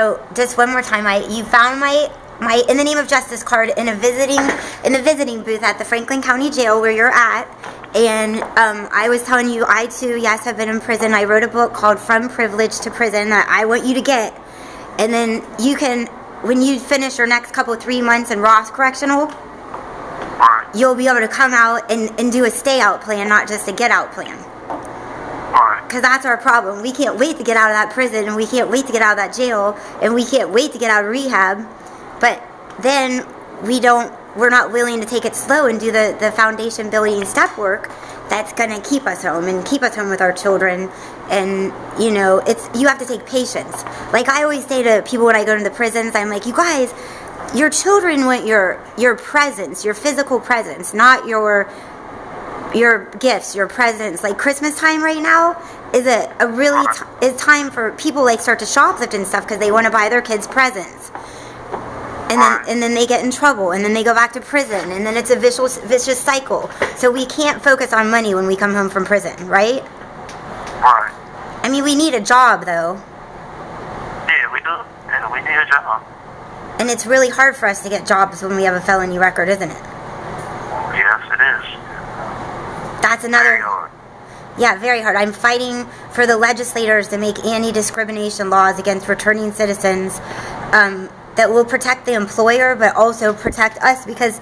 So just one more time, you found my In the Name of Justice card in the visiting booth at the Franklin County Jail where you're at, and I was telling you, I too, yes, have been in prison. I wrote a book called From Privilege to Prison that I want you to get, and then you can, when you finish your next 3 months in Ross Correctional, you'll be able to come out and do a stay out plan, not just a get out plan. Because that's our problem. We can't wait to get out of that prison, and we can't wait to get out of that jail, and we can't wait to get out of rehab. But then we're not willing to take it slow and do the foundation building step work that's going to keep us home and keep us home with our children. And, you have to take patience. Like I always say to people when I go to the prisons, I'm like, you guys, your children want your presence, your physical presence, not your gifts, your presents. Like Christmas time right now is is time for people start to shoplift and stuff because they want to buy their kids presents. And then they get in trouble, and then they go back to prison, and then it's a vicious cycle. So we can't focus on money when we come home from prison, right? Right. I mean, we need a job, though. Yeah, we do. Yeah, we need a job. And it's really hard for us to get jobs when we have a felony record, isn't it? Yes, it is. That's another... Very hard. Yeah, very hard. I'm fighting for the legislators to make anti-discrimination laws against returning citizens that will protect the employer but also protect us, because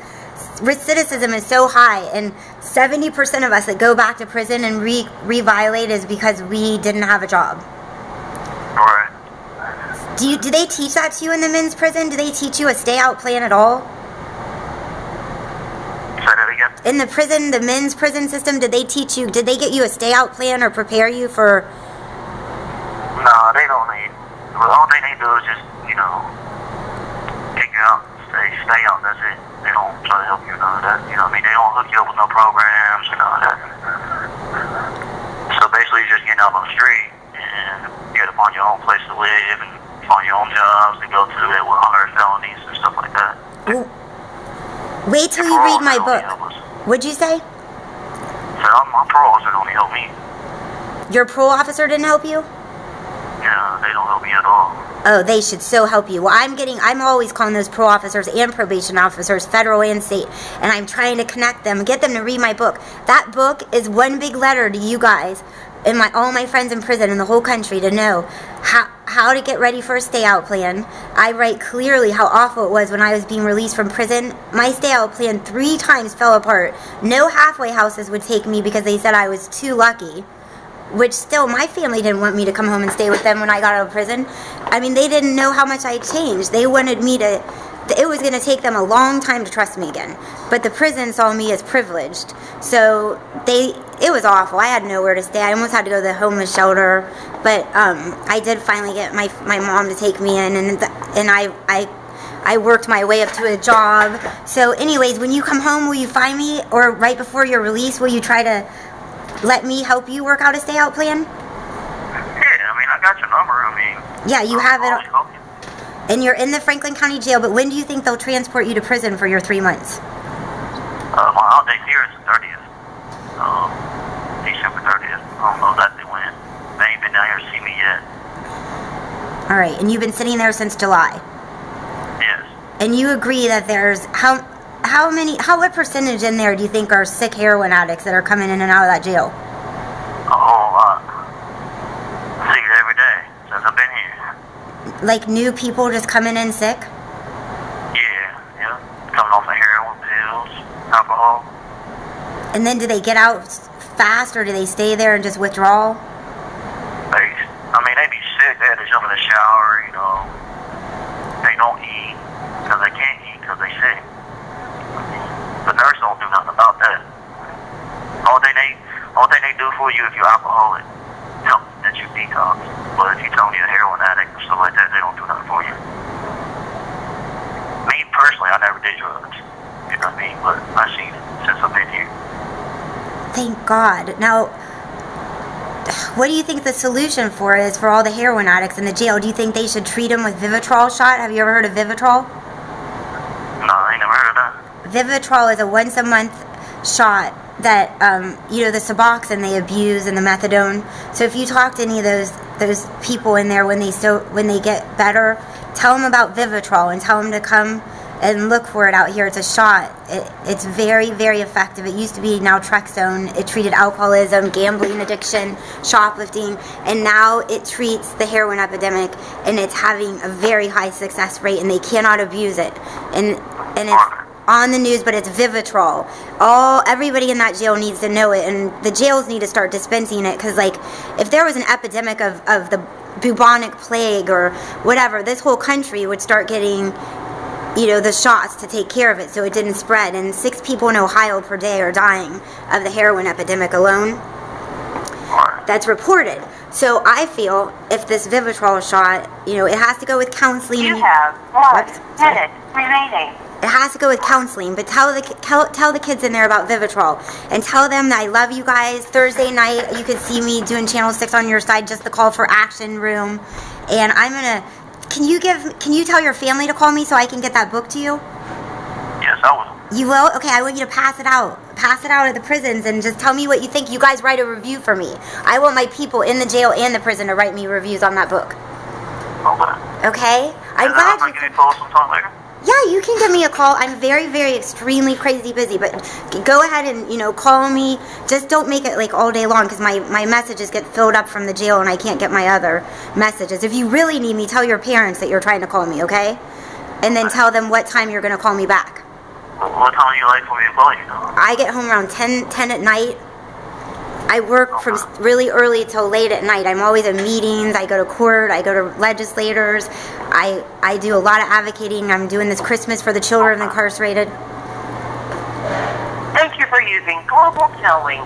recidivism is so high, and 70% of us that go back to prison and re-violate is because we didn't have a job. Right. Do they teach that to you in the men's prison? Do they teach you a stay-out plan at all? Say that again? In the prison, the men's prison system, did they get you a stay-out plan or prepare you for... No, they don't need... All they need to do is just, kick you out, stay out, that's it. They don't try to help you, none of that. They don't hook you up with no programs or none of that. So basically, you're just getting out on the street, and you got to find your own place to live, and find your own jobs, and go to it with higher felonies and stuff like that. Ooh. Wait till you read my book. What'd you say? So my parole officer don't help me. Your parole officer didn't help you? Yeah, they don't help me at all. Oh, they should so help you. Well, I'm always calling those parole officers and probation officers, federal and state, and I'm trying to connect them, get them to read my book. That book is one big letter to you guys and all my friends in prison in the whole country to know how to get ready for a stay-out plan. I write clearly how awful it was when I was being released from prison. My stay-out plan 3 times fell apart. No halfway houses would take me because they said I was too lucky. Which still, my family didn't want me to come home and stay with them when I got out of prison. I mean, they didn't know how much I changed. They wanted me to... It was going to take them a long time to trust me again. But the prison saw me as privileged. So, it was awful. I had nowhere to stay. I almost had to go to the homeless shelter. But I did finally get my mom to take me in. And I worked my way up to a job. So, anyways, when you come home, will you find me? Or right before your release, will you try to... let me help you work out a stay-out plan? Yeah, I got your number. Yeah, you have it. And you're in the Franklin County Jail, but when do you think they'll transport you to prison for your 3 months? My out date here is the 30th. December 30th. I don't know exactly when. They ain't been down here to see me yet. Alright, and you've been sitting there since July? Yes. And you agree that there's... what percentage in there do you think are sick heroin addicts that are coming in and out of that jail? A whole lot. I see it every day since I've been here. Like new people just coming in sick? Yeah. Coming off of heroin, pills, alcohol. And then do they get out fast, or do they stay there and just withdraw? They be sick. They had to jump in the shower, They don't eat because they can't eat because they sick. The nurse don't do nothing about that. All they do for you if you're alcoholic, help that you detox. But if you tell me a heroin addict or stuff like that, they don't do nothing for you. Me personally, I never did drugs. You know what I mean? But I've seen it since I've been here. Thank God. Now, what do you think the solution for it is for all the heroin addicts in the jail? Do you think they should treat them with Vivitrol shot? Have you ever heard of Vivitrol? No, I ain't never heard of that. Vivitrol is a once-a-month shot that, the Suboxone they abuse and the methadone. So if you talk to any of those those people in there when they get better, tell them about Vivitrol and tell them to come and look for it out here. It's a shot. It's very, very effective. It used to be naltrexone. It treated alcoholism, gambling addiction, shoplifting, and now it treats the heroin epidemic, and it's having a very high success rate, and they cannot abuse it. And it's on the news, but it's Vivitrol. Everybody in that jail needs to know it, and the jails need to start dispensing it, because like if there was an epidemic of the bubonic plague or whatever, this whole country would start getting the shots to take care of it so it didn't spread. And 6 people in Ohio per day are dying of the heroin epidemic alone. That's reported. So I feel if this Vivitrol shot, it has to go with counseling. You have 1 minute remaining. It has to go with counseling, but tell the kids in there about Vivitrol, and tell them that I love you guys. Thursday night, you can see me doing Channel 6 on your side, just the Call for Action room. And I'm gonna. Can you tell your family to call me so I can get that book to you? Yes, I will. You will? Okay, I want you to pass it out. Pass it out at the prisons and just tell me what you think. You guys write a review for me. I want my people in the jail and the prison to write me reviews on that book. Okay. Okay? I'm glad you... Can you call sometime later? Yeah, you can give me a call. I'm very, very extremely crazy busy, but go ahead and, call me. Just don't make it like all day long, because my messages get filled up from the jail and I can't get my other messages. If you really need me, tell your parents that you're trying to call me, okay? And then tell them what time you're going to call me back. What time do you like for me to call you? I get home around 10 at night. I work from really early till late at night. I'm always in meetings. I go to court. I go to legislators. I do a lot of advocating. I'm doing this Christmas for the children of the incarcerated. Thank you for using Global Telling.